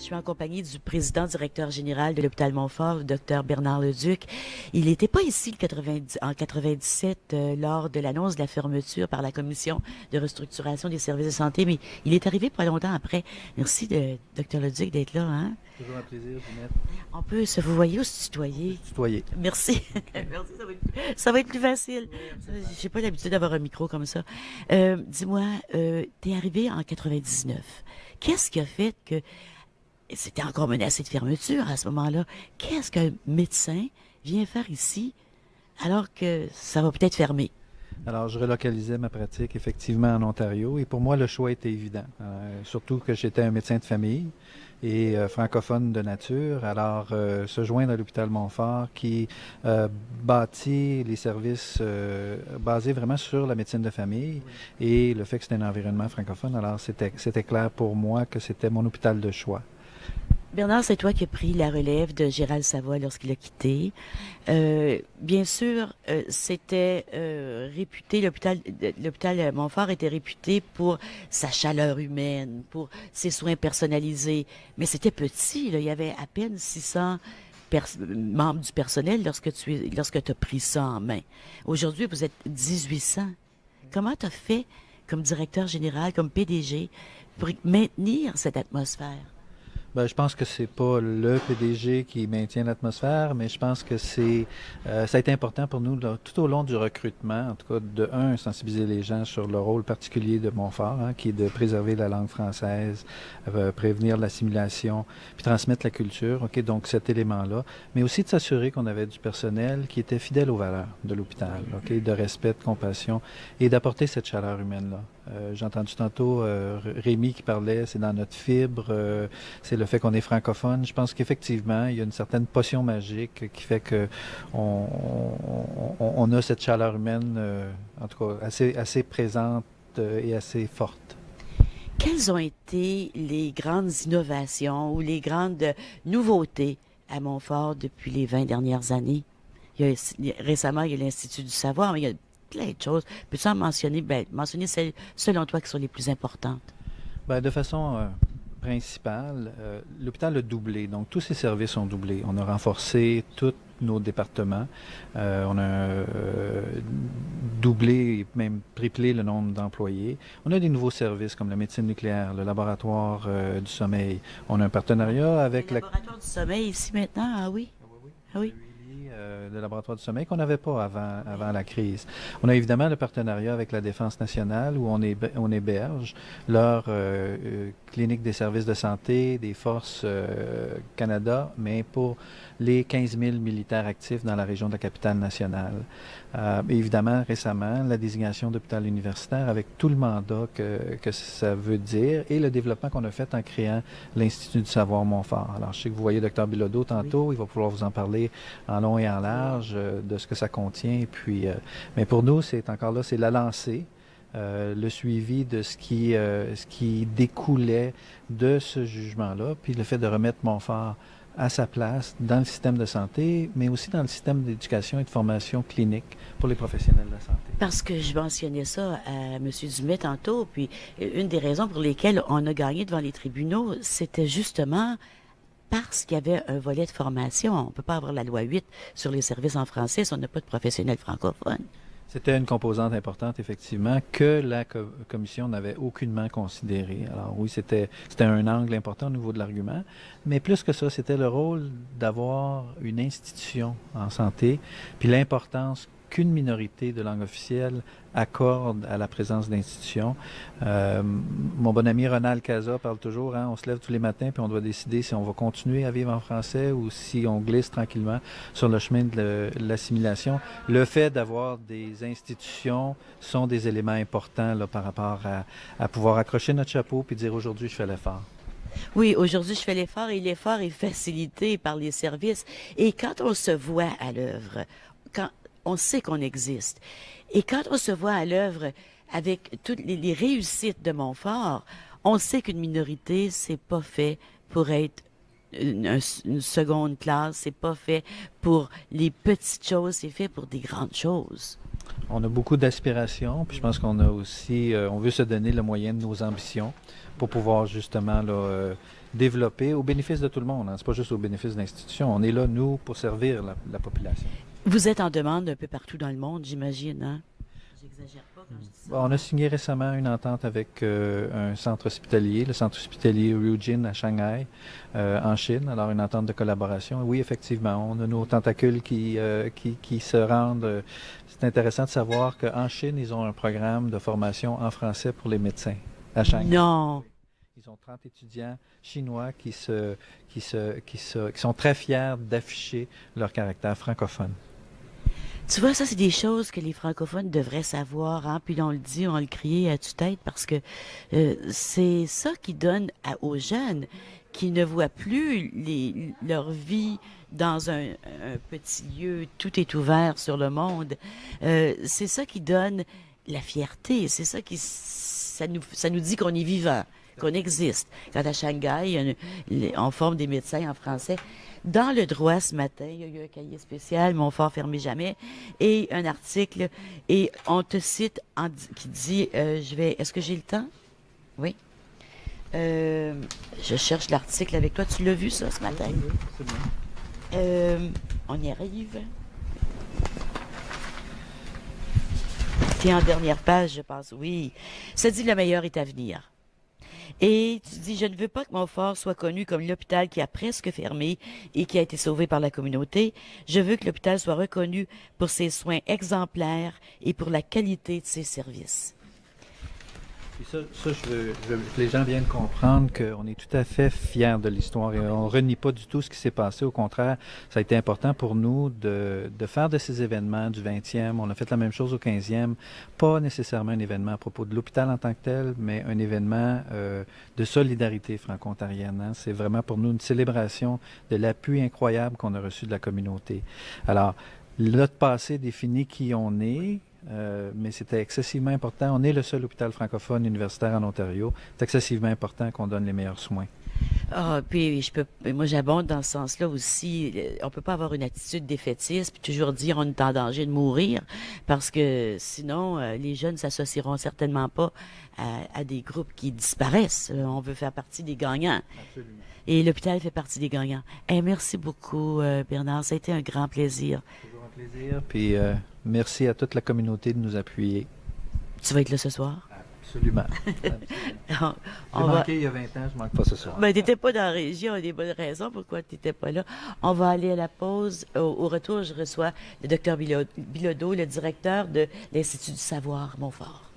Je suis en compagnie du président directeur général de l'hôpital Montfort, le docteur Bernard Leduc. Il n'était pas ici en 97 lors de l'annonce de la fermeture par la commission de restructuration des services de santé, mais il est arrivé pas longtemps après. Merci docteur Leduc d'être là. Hein? Toujours un plaisir, Ginette. On peut se vous voyez ou se tutoyer? Tutoyer. Merci. Merci, ça va être plus facile. J'ai pas l'habitude d'avoir un micro comme ça. Dis-moi, t'es arrivé en 99. Qu'est-ce qui a fait que c'était encore menacé de fermeture à ce moment-là? Qu'est-ce qu'un médecin vient faire ici alors que ça va peut-être fermer? Alors, je relocalisais ma pratique effectivement en Ontario et pour moi, le choix était évident. Surtout que j'étais un médecin de famille et francophone de nature. Alors, se joindre à l'hôpital Montfort qui bâtit les services basés vraiment sur la médecine de famille et le fait que c'était un environnement francophone. Alors, c'était clair pour moi que c'était mon hôpital de choix. Bernard, c'est toi qui as pris la relève de Gérald Savoie lorsqu'il a quitté. Bien sûr, c'était réputé, l'hôpital Montfort était réputé pour sa chaleur humaine, pour ses soins personnalisés. Mais c'était petit, là. Il y avait à peine 600 membres du personnel lorsque tu as pris ça en main. Aujourd'hui, vous êtes 1800. Comment tu as fait, comme directeur général, comme PDG, pour maintenir cette atmosphère? Ben, je pense que c'est pas le PDG qui maintient l'atmosphère, mais je pense que ça a été important pour nous là, tout au long du recrutement, en tout cas sensibiliser les gens sur le rôle particulier de Montfort, hein, qui est de préserver la langue française, prévenir l'assimilation, puis transmettre la culture. Ok, donc cet élément-là, mais aussi de s'assurer qu'on avait du personnel qui était fidèle aux valeurs de l'hôpital, ok, de respect, de compassion et d'apporter cette chaleur humaine-là. J'ai entendu tantôt Rémi qui parlait, c'est dans notre fibre, c'est le fait qu'on est francophone. Je pense qu'effectivement, il y a une certaine potion magique qui fait que on a cette chaleur humaine, en tout cas, assez présente et assez forte. Quelles ont été les grandes innovations ou les grandes nouveautés à Montfort depuis les 20 dernières années? Récemment, il y a l'Institut du savoir, mais il y a plein de choses. Peux-tu en mentionner celles, selon toi, qui sont les plus importantes? Ben, de façon principale, l'hôpital a doublé. Donc, tous ses services ont doublé. On a renforcé tous nos départements. On a doublé, même triplé le nombre d'employés. On a des nouveaux services comme la médecine nucléaire, le laboratoire du sommeil. On a un partenariat avec le laboratoire du sommeil ici maintenant, ah oui? Ah oui. Le laboratoire du sommeil qu'on n'avait pas avant la crise. On a évidemment le partenariat avec la Défense nationale où on héberge leur clinique des services de santé des Forces Canada, mais pour les 15 000 militaires actifs dans la région de la capitale nationale. Évidemment, récemment, la désignation d'hôpital universitaire avec tout le mandat que ça veut dire et le développement qu'on a fait en créant l'Institut du savoir Montfort. Alors, je sais que vous voyez Dr Bilodeau tantôt, oui. Il va pouvoir vous en parler en long et en large de ce que ça contient. Puis, mais pour nous, c'est encore là, c'est la lancée. Le suivi de ce qui découlait de ce jugement-là, puis le fait de remettre Montfort à sa place dans le système de santé, mais aussi dans le système d'éducation et de formation clinique pour les professionnels de la santé. Parce que je mentionnais ça à M. Dumais tantôt, puis une des raisons pour lesquelles on a gagné devant les tribunaux, c'était justement parce qu'il y avait un volet de formation. On ne peut pas avoir la loi 8 sur les services en français si on n'a pas de professionnels francophones. C'était une composante importante, effectivement, que la commission n'avait aucunement considérée. Alors oui, c'était un angle important au niveau de l'argument, mais plus que ça, c'était le rôle d'avoir une institution en santé, puis l'importance qu'une minorité de langue officielle accorde à la présence d'institutions. Mon bon ami Ronald Casa parle toujours, hein, on se lève tous les matins puis on doit décider si on va continuer à vivre en français ou si on glisse tranquillement sur le chemin de l'assimilation. Le fait d'avoir des institutions sont des éléments importants là, par rapport à pouvoir accrocher notre chapeau puis dire aujourd'hui je fais l'effort. Oui, aujourd'hui, je fais l'effort et l'effort est facilité par les services. Et quand on se voit à l'œuvre, quand on sait qu'on existe, et quand on se voit à l'œuvre avec toutes les réussites de Montfort, on sait qu'une minorité, c'est pas fait pour être une seconde classe, c'est pas fait pour les petites choses, c'est fait pour des grandes choses. On a beaucoup d'aspirations, puis je pense qu'on a aussi, on veut se donner le moyen de nos ambitions pour pouvoir justement là, développer au bénéfice de tout le monde. Hein. C'est pas juste au bénéfice de l'institution. On est là, nous, pour servir la population. Vous êtes en demande un peu partout dans le monde, j'imagine, hein? J'exagère pas quand je dis ça. On a signé récemment une entente avec un centre hospitalier, le centre hospitalier Ryujin à Shanghai, en Chine. Alors, une entente de collaboration. Oui, effectivement, on a nos tentacules qui se rendent. C'est intéressant de savoir qu'en Chine, ils ont un programme de formation en français pour les médecins à Shanghai. Non! Ils ont 30 étudiants chinois qui sont très fiers d'afficher leur caractère francophone. Tu vois, ça, c'est des choses que les francophones devraient savoir, hein? Puis on le dit, on le crie à tue-tête parce que c'est ça qui donne aux jeunes qui ne voient plus leur vie dans un petit lieu, tout est ouvert sur le monde. C'est ça qui donne la fierté. C'est ça ça nous dit qu'on est vivant, qu'on existe. Quand à Shanghai, on forme des médecins en français. Dans le droit ce matin, il y a eu un cahier spécial, Montfort fermé jamais, et un article, et on te cite qui dit, est-ce que j'ai le temps? Oui. Je cherche l'article avec toi. Tu l'as vu ça ce matin? Oui, c'est bien. On y arrive. T'es en dernière page, je pense. Oui. Ça dit le meilleur est à venir. Et tu dis, je ne veux pas que Montfort soit connu comme l'hôpital qui a presque fermé et qui a été sauvé par la communauté. Je veux que l'hôpital soit reconnu pour ses soins exemplaires et pour la qualité de ses services. Puis ça je veux que les gens viennent comprendre qu'on est tout à fait fiers de l'histoire et on ne renie pas du tout ce qui s'est passé. Au contraire, ça a été important pour nous de faire de ces événements du 20e. On a fait la même chose au 15e. Pas nécessairement un événement à propos de l'hôpital en tant que tel, mais un événement de solidarité franco-ontarienne. Hein. C'est vraiment pour nous une célébration de l'appui incroyable qu'on a reçu de la communauté. Alors, notre passé définit qui on est. Mais c'était excessivement important. On est le seul hôpital francophone universitaire en Ontario. C'est excessivement important qu'on donne les meilleurs soins. Ah, puis moi j'abonde dans ce sens-là aussi. On peut pas avoir une attitude défaitiste puis toujours dire on est en danger de mourir parce que sinon les jeunes s'associeront certainement pas à des groupes qui disparaissent. On veut faire partie des gagnants. Absolument. Et l'hôpital fait partie des gagnants. Merci beaucoup Bernard, ça a été un grand plaisir. Toujours un plaisir. Puis merci à toute la communauté de nous appuyer. Tu vas être là ce soir? Absolument. On J'ai va... manqué il y a 20 ans, je manque pas ce soir. Ben, t'étais pas dans la région, il y a des bonnes raisons pourquoi t'étais pas là. On va aller à la pause. Au retour, je reçois le docteur Bilodeau, le directeur de l'Institut du savoir Montfort.